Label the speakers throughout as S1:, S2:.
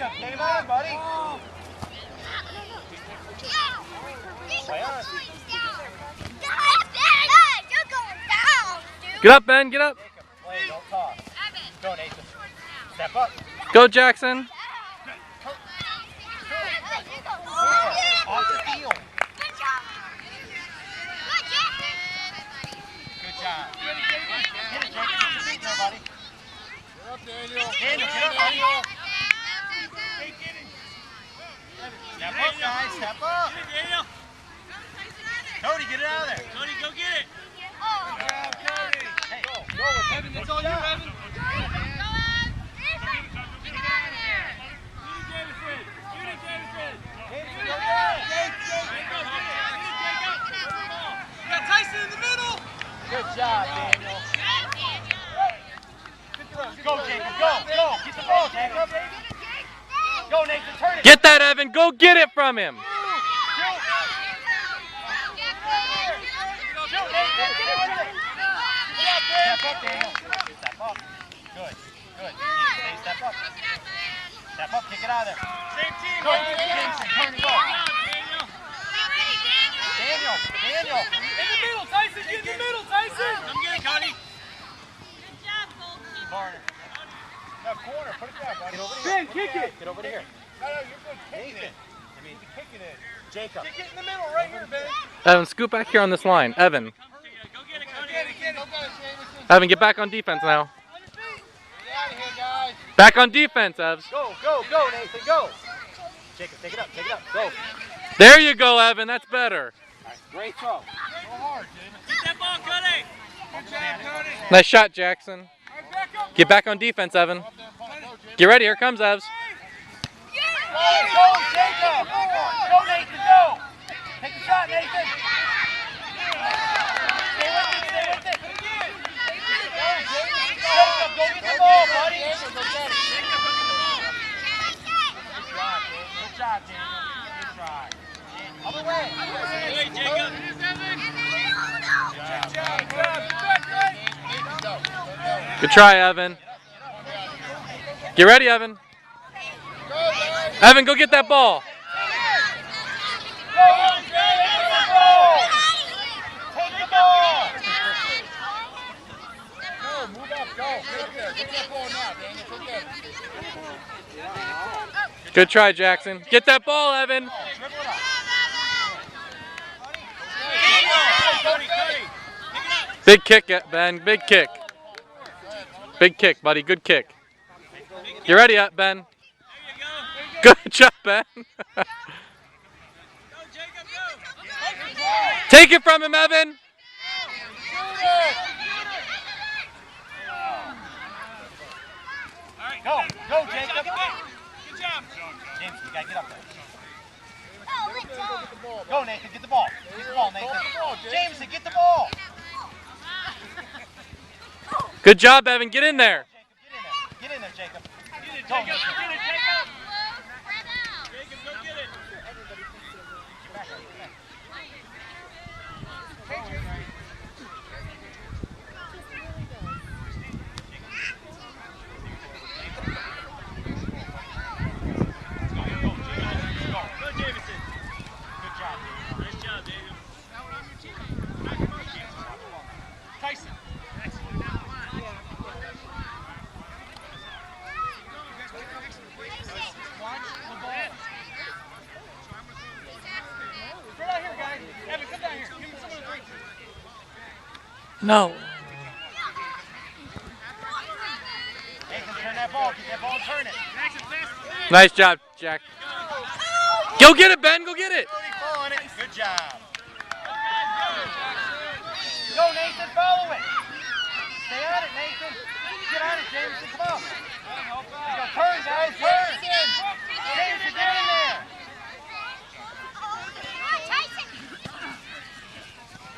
S1: Jacob, game on, buddy.
S2: Get up, Ben, get up.
S1: Jacob, play, don't talk. Go, Nathan. Step up.
S2: Go, Jackson.
S1: Off the field. Good job. Get it, Jacob. Get your feet there, buddy.
S3: Get up, Daniel.
S1: Daniel, get up, Daniel. Step up, guys. Step up.
S4: Get it, Daniel.
S1: Cody, get it out of there.
S4: Cody, go get it.
S3: Good job, Cody.
S1: Hey, go with
S4: Evan, that's all you, Evan.
S1: Good job, Daniel. Go, Jacob. Go. Get the ball, Jacob. Go, Nathan. Turn it.
S2: Get that, Evan. Go get it from him.
S1: Shoot, Nathan. Step up, Daniel. Step up. Good. Stay step up. Step up. Kick it out of there.
S4: Same team,
S1: Go,
S4: guys.
S1: Jameson. Turn and go. Daniel.
S4: In the middle, Tyson. Get in the middle, Tyson. Come get it, Cody.
S1: Barner. No, corner. Put it down, buddy. Get over
S4: Ben, kick it.
S1: Get over to here.
S3: No, you're good. Kicking
S1: Nathan.
S3: it.
S1: I mean,
S3: Kicking it.
S1: Jacob.
S3: Get in the middle, right here, Ben.
S2: Evan, scoot back here on this line. Evan.
S4: Go get it, Cody.
S3: Get it. Go get it, Jameson.
S2: Evan, get back on defense now.
S3: Get out of here, guys.
S2: Back on defense, Evs.
S1: Go, Nathan. Go. Jacob, take it up. Go.
S2: There you go, Evan. That's better.
S1: Great throw.
S3: Go hard, Jameson.
S4: Get that ball, Cody.
S3: Good job, Cody.
S2: Nice shot, Jackson.
S3: All right, back up.
S2: Get back on defense, Evan.
S3: Go up there and punt. Go, Jameson.
S2: Get ready. Here comes Evs.
S1: Go, Jacob. Go, Nathan. Go. Take the shot, Nathan. Stay with it. Go, Jacob, go get the ball, buddy.
S3: Go get it.
S1: Good job, Daniel. Good try. Other way.
S4: Hey, Jacob.
S2: Good try, Evan. Get ready, Evan. Evan, go get that ball.
S1: Take the ball.
S3: Go, move up, go. Get up there. Get that ball now, Daniel. Go get it.
S2: Good try, Jackson. Get that ball, Evan.
S1: Dribble it up.
S4: Cody. Pick it up.
S2: Big kick, Ben. Big kick. Big kick, buddy. Good kick. You ready, Ben?
S4: There you go.
S2: Good job, Ben.
S4: Go, Jacob, go.
S2: Take it from him, Evan.
S4: All right,
S1: Go, Jacob.
S4: Good job.
S1: James, you gotta get up there. Go, Nathan, get the ball. Get the ball, Nathan. Jameson, get the ball.
S2: Good job, Evan. Get in there.
S1: Get in there, Jacob.
S4: Get it,
S1: Go,
S4: Jacob.
S1: Nathan.
S4: Get it, Jacob. Jacob, go get it. Go, Jameson.
S1: Good job, Daniel.
S4: Nice job, Daniel. Tyson.
S1: Get out here, guys. Evan, come down here. Give me some of the drinks.
S2: No.
S1: Nathan, turn that ball. Get that ball and turn it.
S2: Nice job, Jack. Go get it, Ben. Go get it.
S1: Following it. Good job. Go, Nathan. Follow it. Stay on it, Nathan. Get on it, Jameson. Come on. There you go. Turn, guys. Turn. Jameson, get in there.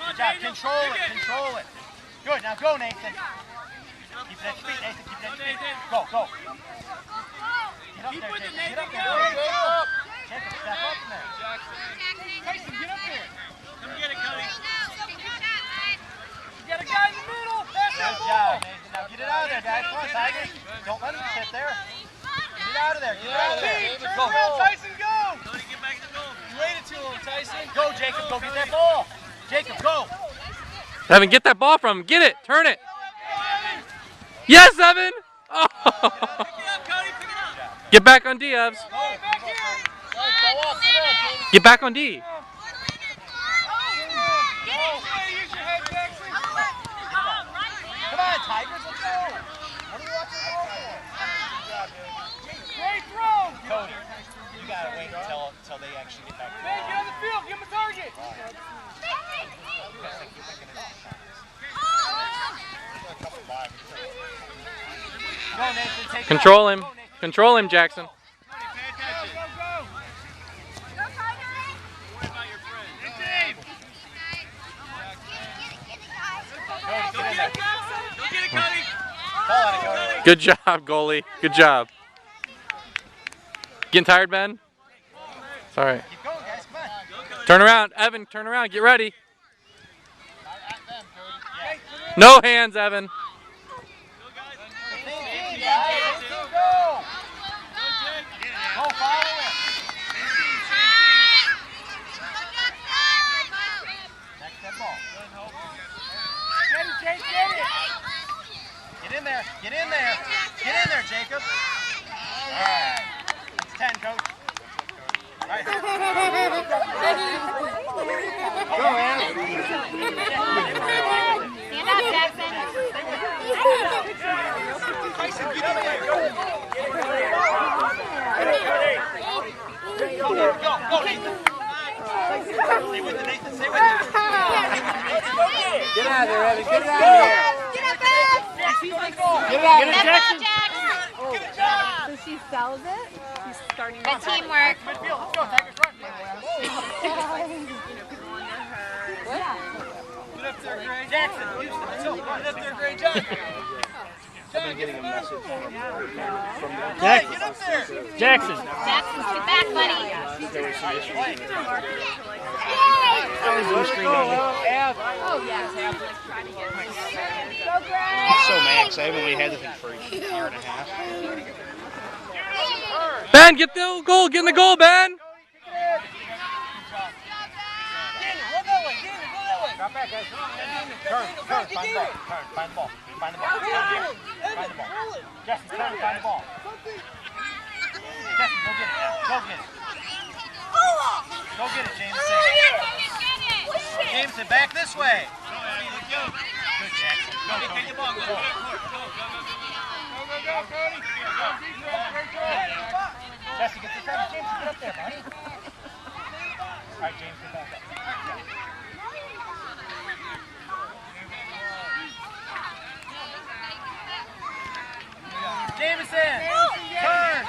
S1: Good job. Control it. Good. Now go, Nathan. Keep that speed, Nathan. Keep that speed. Go. Get up there, Jacob. Get up there. Jacob, step up in there.
S3: Tyson, get up there.
S4: Come get it, Cody.
S3: You got a guy in the middle. Pass that
S1: Good
S3: ball.
S1: job, Nathan. Now get it out of there, guys. Come on, Tigers. Don't let him sit there. Get it out of there. Get out of there.
S4: Turn around, Tyson, go!
S5: Cody, get back in the goal.
S4: You waited too long, Tyson.
S1: Go, Jacob. Go get that ball. Jacob, go.
S2: Evan, get that ball from him. Get it. Turn it. Yes, Evan. Oh.
S5: Pick it up, Cody, pick it up.
S2: Get back on D, Evs.
S4: Go back here.
S2: Get back on D.
S4: Use your head, Jackson.
S1: Come on, Tigers. Let's go. What are you watching the ball for?
S4: Great throw.
S1: Cody, you got to wait until they actually get back to
S4: Man, get on the field. Give him a target.
S1: Go, Nathan. Take it
S2: Control
S1: up.
S2: him.
S1: Go, Nathan.
S2: Control him, Jackson.
S4: Go, go.
S5: What about your friend?
S1: Go get in there.
S5: Go get it, Cody.
S1: Ball at it, Cody.
S2: Good job, goalie. Good job. Getting tired, Ben? It's all right.
S1: Keep going, guys. Come on.
S2: Turn around. Evan, turn around. Get ready. No hands, Evan.
S1: Go. Go, follow it. Next that ball.
S4: Get it, Jake, get it.
S1: Get in there. Get in there. Get in there, Jacob. All right. It's 10, coach. All right. Go, man.
S6: Stand up, Jackson.
S1: Tyson, get up there. Go, Nathan. Stay with it, Nathan. Stay with it. Get out of there, Evan. Get out of there.
S6: Get up, Ed.
S1: Get out of there,
S6: Jackson.
S1: Good job.
S7: So she sells it. She's starting
S6: Good teamwork.
S1: Midfield. Let's go, Tigers. Run.
S4: Get up there, Gray.
S1: Jackson, Houston. Let's go. Run.
S4: Get up there, Gray. John.
S1: I've been getting a message from
S4: Jackson. Get up there.
S1: Jackson.
S6: Jackson, get back, buddy.
S7: Oh yeah. Go Greg.
S3: So max, I haven't really had this thing for a year and a half.
S2: Ben, get the goal. Get in the goal, Ben.
S1: Drop back, guys. Turn. Find the ball. Find the ball. Find the ball. Jesse, turn. Find the ball. Jesse, go get it. Go get it. Go get it, Jameson. Jameson, back this way. Good, Jackson. Go,
S5: Take the ball. Go, go,
S4: Go, Cody.
S1: Jesse, get this out. Jameson, get up there, buddy. All right, James, get back up. Jameson, turn.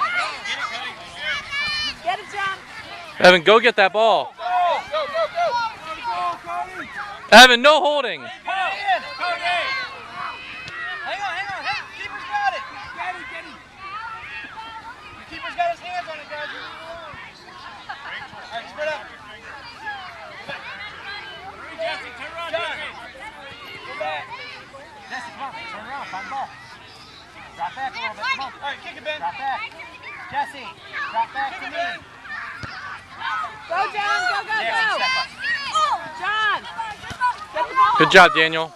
S7: Get it, John.
S2: Evan, go get that ball.
S4: Go, Cody.
S2: Evan, no holding.
S1: Hang on. Keeper's got it.
S4: Get it.
S1: The keeper's got his hands on it, guys. All right, spread out.
S5: Jesse, turn around,
S1: John.
S5: Jesse.
S1: Go back. Jesse, come on. Turn around. Find the ball. Drop back a little bit. Come on. All right, kick it, Ben. Drop back. Jesse, drop back to me.
S7: Go, John. Go, go,
S1: Jackson,
S7: go.
S1: step up.
S7: John. Get the ball.
S2: Good job, Daniel.
S1: All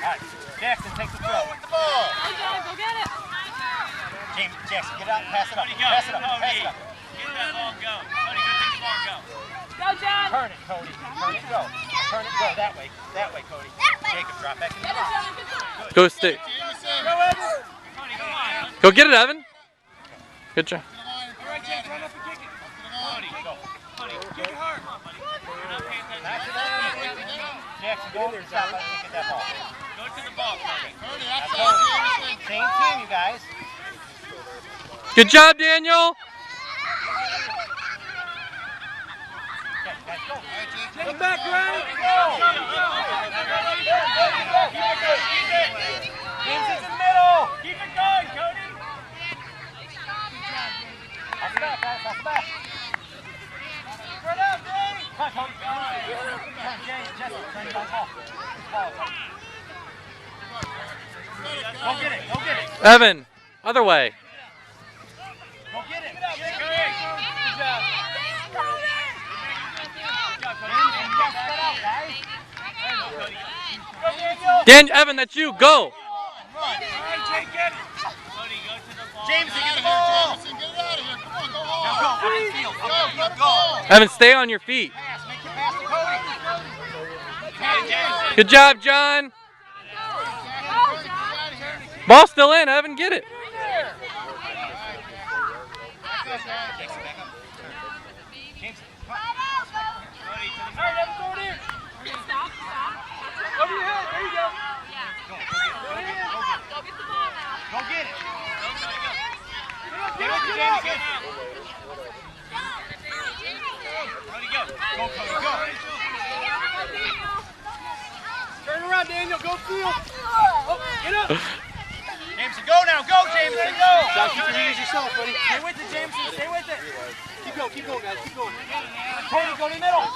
S1: right, Jackson, take the throw. With the ball.
S7: Go, John. Go get it.
S1: Jackson, get out. Pass it up.
S5: Cody, go.
S1: Pass it up.
S5: Cody.
S1: Pass it up.
S5: Get that ball, go. Cody, go take the ball, go.
S7: Go, John.
S1: Turn it, Cody. Turn it, go. Turn it, go. That way. That way, Cody. Jacob, drop back in the
S7: Get it,
S1: box.
S7: John. Good job.
S2: Go stick.
S5: Cody, come on.
S2: Go get it, Evan. Good job.
S4: All right, Jake, run up and kick it.
S5: Cody,
S1: Go.
S5: Cody, kick it hard. You're not paying attention.
S1: Pass it up. Jackson, go over and stop. Let me get that ball.
S5: Go to the ball, Cody.
S1: That's Cody. Same team, you guys.
S2: Good job, Daniel.
S1: Okay, guys, go.
S4: Come back, Greg.
S1: James is in the middle.
S5: Keep it going, Cody.
S1: Pass it back, guys. Pass it back. Spread out, James. Come on, Cody. Come on, James. Jesse, turn it back off. Go get it. Go get it.
S2: Evan, other way. Evan, that's you. Go.
S1: Jameson, get the ball.
S3: Jameson, get it out of here. Come on, go
S1: Now
S3: home.
S1: go, out of the field.
S3: Go,
S1: Go,
S3: go,
S1: go.
S2: Evan, stay on your feet.
S1: Pass, make your pass to Cody.
S2: Good job, John. Ball's still in, Evan. Get it.
S4: Over your head. There you go.
S1: Go get it. Get it, Jameson. Go, Cody, go.
S4: Turn around, Daniel. Go field. Oh, get up.
S1: Jameson, go now. Go, Jameson, go.
S4: Keep your hands yourself, buddy.
S1: Stay with it, Jameson. Stay with it.
S4: Keep going, guys. Keep going.
S1: Cody, go to the middle.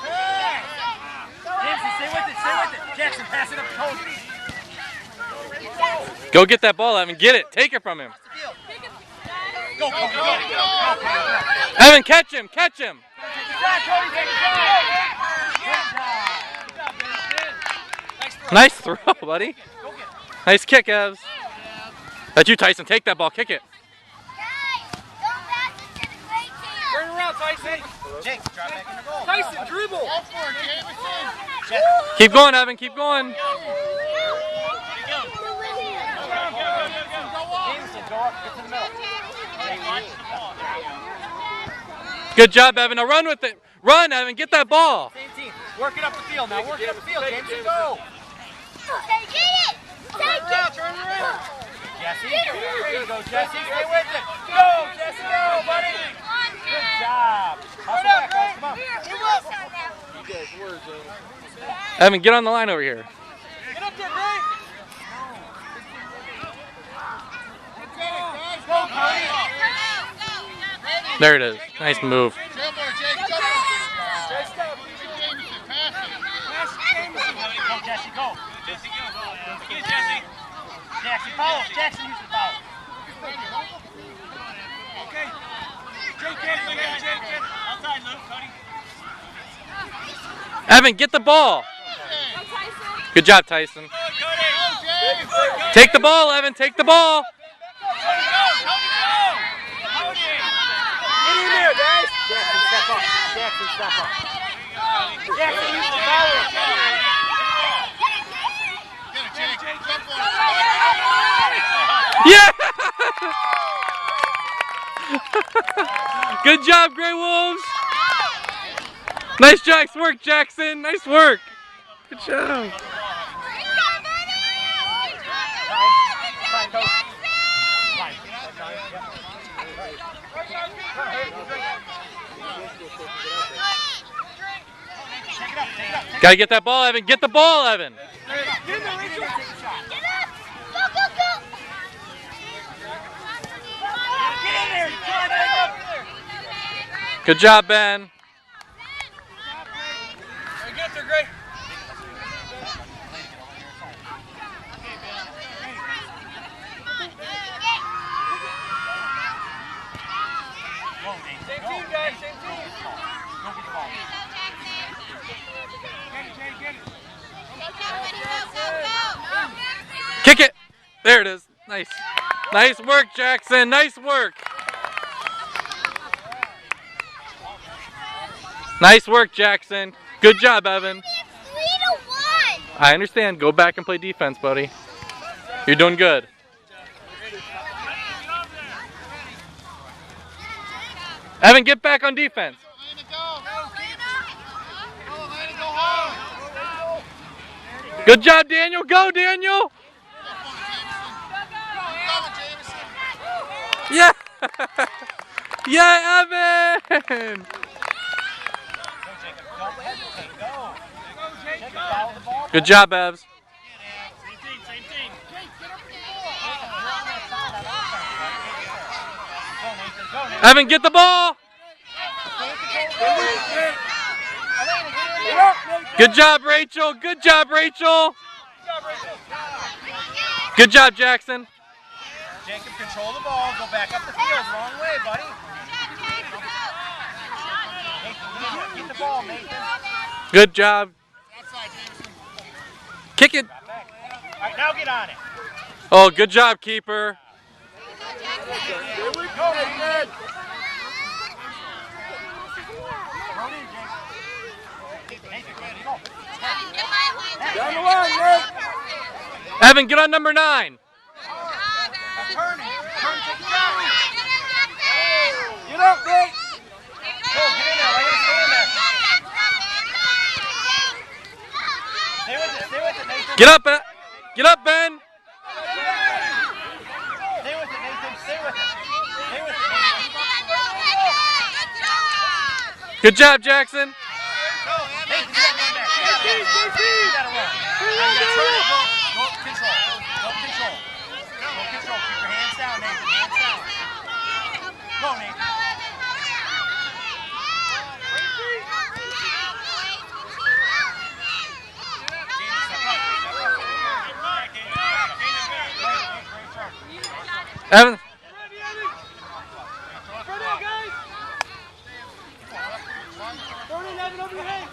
S1: Jameson, stay with it. Stay with it. Jackson, pass it up to Cody.
S2: Go get that ball, Evan. Get it. Take it from him.
S1: Go, Cody, go.
S2: Evan, catch him. Catch him.
S1: Take the shot, Cody. Take the shot. Good job.
S2: Nice throw, buddy. Nice kick, Evs. That's you, Tyson. Take that ball. Kick it.
S4: Turn around, Tyson.
S1: Jake, drop back in the goal.
S4: Tyson, dribble.
S3: Go for it, Jameson.
S2: Keep going, Evan. Keep going.
S1: Jameson, go up. Get to the middle.
S2: Good job, Evan. Now run with it. Run, Evan. Get that ball.
S1: Same team. Work it up the field now. Work it up the field. Jameson, go. Turn around. Jesse. There you go, Jesse. Stay with it. Go, Jesse. Go, buddy. Good job. Hustle back, guys. Come on.
S2: Evan, get on the line over here.
S4: Get up there, Gray.
S1: Go, Cody.
S2: There it is. Nice move.
S3: Jump on it, Jake. Jump on it. Jameson, pass it.
S1: Go, Jesse, go.
S5: Jesse, go. Get Jesse.
S1: Jackson, follow. Jackson, use the foul.
S4: Okay. Jake, get it. Jake, get it.
S5: Outside, Luke. Cody.
S2: Evan, get the ball. Good job, Tyson.
S5: Cody.
S2: Take the ball, Evan. Take the ball.
S1: Get in there, guys. Jackson, step up. Jackson, step up. Jackson, use the foul.
S3: Get it, Jake. Jump on it.
S2: Yeah! Good job, Grey Wolves. Nice work, Jackson. Nice work. Good job.
S1: Fine, coach. Fine. Take it up, take it up.
S2: Gotta get that ball, Evan. Get the ball, Evan.
S1: Get in there, Rachel. Take the shot. Get in there. You can't take up.
S2: Good job, Ben.
S4: Get up there, Gray. Same team, guys. Same team.
S1: Go get the ball.
S2: Kick it. There it is. Nice. Nice work, Jackson. Nice work. Nice work, Jackson. Good job, Evan. I understand. Go back and play defense, buddy. You're doing good. Evan, get back on defense. Good job, Daniel. Go, Daniel. Yeah. Yeah, Evan. Good job, Evs.
S5: Same team.
S2: Evan, get the ball. Good job, Rachel. Good job, Rachel. Good job, Jackson.
S1: Jacob, control the ball. Go back up the field. Wrong way, buddy. Nathan, get the ball, Nathan.
S2: Good job.
S3: Outside, Jameson.
S2: Kick it.
S1: All right, now get on it.
S2: Oh, good job, keeper.
S1: Here we go, Nathan. Throw it in, Jake. Nathan, go.
S3: Down the line, Nate.
S2: Evan, get on number 9.
S1: Turn, take it down.
S3: Get up, Nate.
S1: Go, get in there, Layla, stay in there. Stay with it, Nathan.
S2: Get up, get up, Ben.
S1: Stay with it, Nathan. Stay with it. Stay with it, Nathan.
S2: Good job, Jackson.
S1: Nathan, you gotta run back. You gotta run. Now you gotta turn it. Go control. Go control. Go control. Keep your hands down, Nathan. Hands down. Go, Nathan.
S2: Evan.
S4: Spread out, guys. Throw it in, Evan, over your head.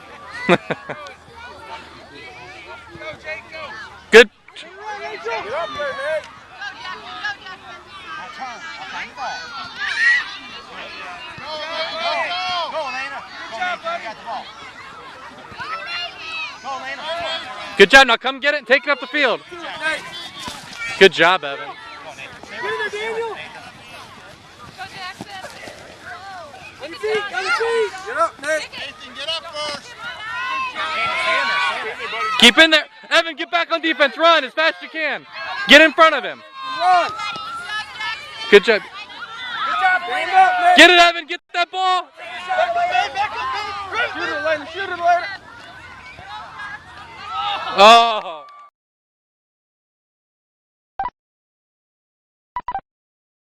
S2: Good.
S3: Get up there, Nate.
S1: Now turn. I'll find the ball. Go, Elena. Go, Nathan. You got the ball. Go, Elena.
S2: Good job. Now come get it and take it up the field. Good job, Evan.
S4: Get in there, Daniel.
S6: Go, Jackson.
S4: On your feet, on your feet.
S3: Get up, Nate. Nathan, get up first.
S2: Keep in there. Evan, get back on defense. Run as fast as you can. Get in front of him.
S3: Run.
S2: Good job.
S3: Stand up, Nate.
S2: Get it, Evan. Get that ball.
S3: Shoot it, Layla. Shoot it, Layla.
S2: Oh.